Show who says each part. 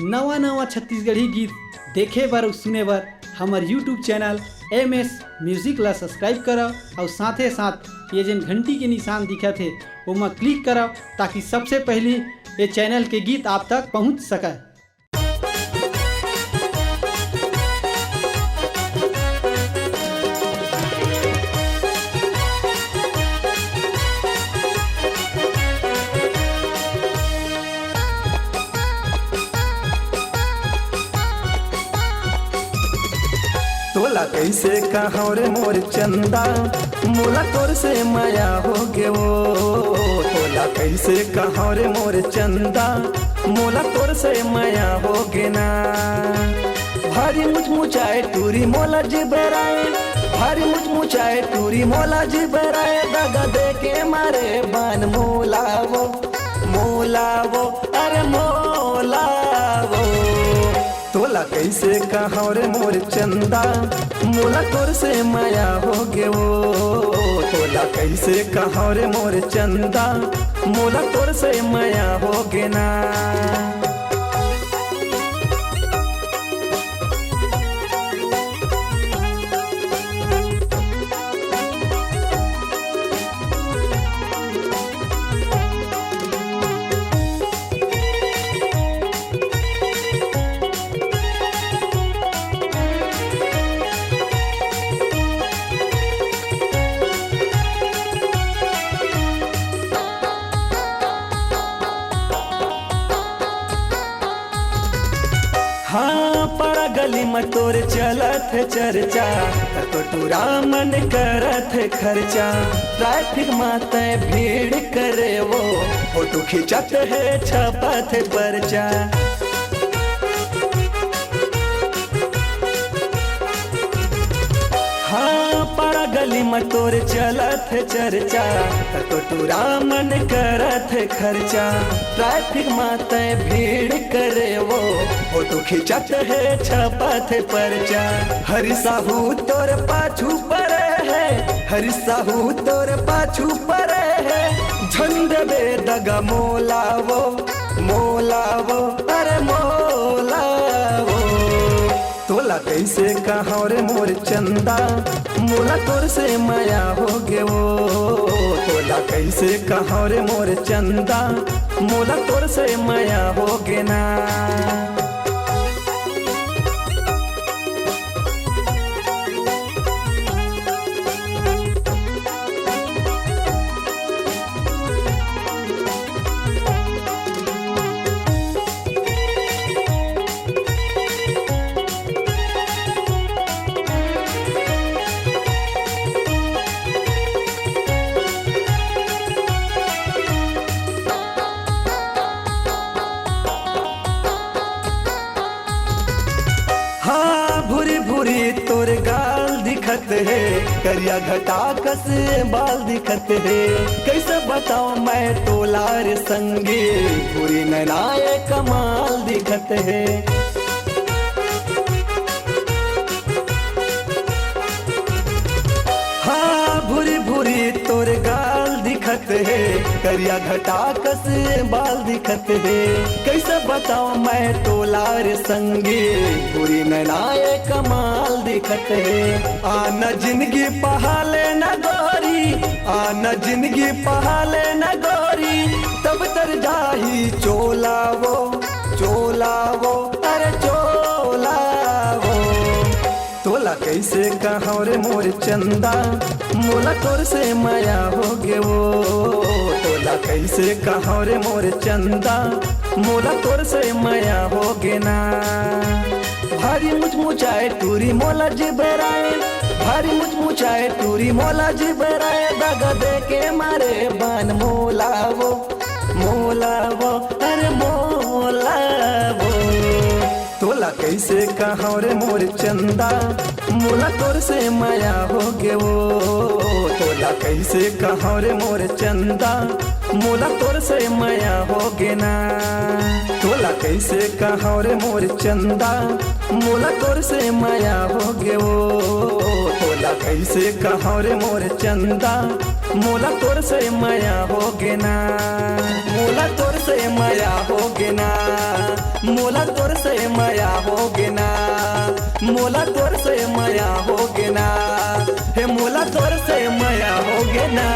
Speaker 1: नवा नवा छत्तीसगढ़ी गीत देखे बर और सुने बर हमार यूट्यूब चैनल MS म्यूजिक ला सब्सक्राइब करो और साथे साथ ये जन घंटी के निशान दिखा थे वो क्लिक करो ताकि सबसे पहले ये चैनल के गीत आप तक पहुंच सके।
Speaker 2: तोला कैसे कहो रे मोर चंदा मोला तोर से माया हो गे वो। तोला कैसे कहो रे मोर चंदा मोला तोर से माया हो गे ना। भारी मुचमुचाए टूरी मोला जिबराए, भारी मुचमुचाए टूरी मोला जिबराए। दागा दे के मारे बान मोलावो मोलावो अरे मोलावो। तोला कैसे कहो रे मोर चंदा मोला तोर से माया हो गे वो। तोला कैसे कहो रे मोर चंदा मोला तोर से माया हो गे ना। हाँ पड़ा गली में तोर चलत है चर्चा, तो टूरा मन करत है खर्चा। ट्रैफिक माते भीड़ करे वो, फोटो खिंचत है छपत है पर्चा। हाँ पड़ा गली में तोर चलत है चर्चा, तो टूरा मन करत है खर्चा। ट्रैफिक माते भीड़ करे वो, फोटो खिंचत है छपत है पर्चा। हरि साहू तोर पाछू परे है, हरि साहू तोर पाछू परे है। झंड बे दगा मोलावो मोलावो अरे मोलावो। तोला कैसे कहो रे मोर चंदा मोला तोर से माया हो गे वो। तोला कैसे कहो रे मोर चंदा मोला तोर से माया हो गे ना। भूरी भूरी तोर गाल दिखत है, करिया घटा कस बाल दिखत है। कैसे बताओ मैं तोलार संगे, भूरी नैनाए कमाल दिखत है। हाँ भूरी भूरी तोर गाल दिखत है, करिया घटा कस बाल दिखत है। कैसे बताओ मैं तोलार संगे, पूरी नैनाए कमाल दिखत है। आना जिंदगी पहाले न गोरी, आना जिंदगी पहाले न गोरी। तब तर जाही चोलावो चोलावो अरे चोलावो। तोला कैसे कहो रे मोर चंदा मोला तोर से माया हो गे वो। तोला कैसे कहो रे मोर चंदा मोला तोर से माया हो गे ना। भारी मुचमुचाए टूरी मोला जिबराए, भारी मुचमुचाए टूरी मोला जिबराए। दागा दे के मारे बान मोलावो मोलावो अरे मोलावो। तोला कैसे कहो रे मोर चंदा मोला तोर से माया हो गे वो। तोला कैसे कहो रे मोर चंदा मोला तोर से माया हो गे ना। तोला कैसे कहो रे मोर चंदा मोला तोर से माया हो गे वो। तोला कैसे कहो रे मोर चंदा मोला तोर से माया हो गे ना। मोला तोर से माया हो गे ना। मोला तोर से माया होगे ना, मोला तोर से माया होगे ना, हे मोला तोर से माया होगे ना।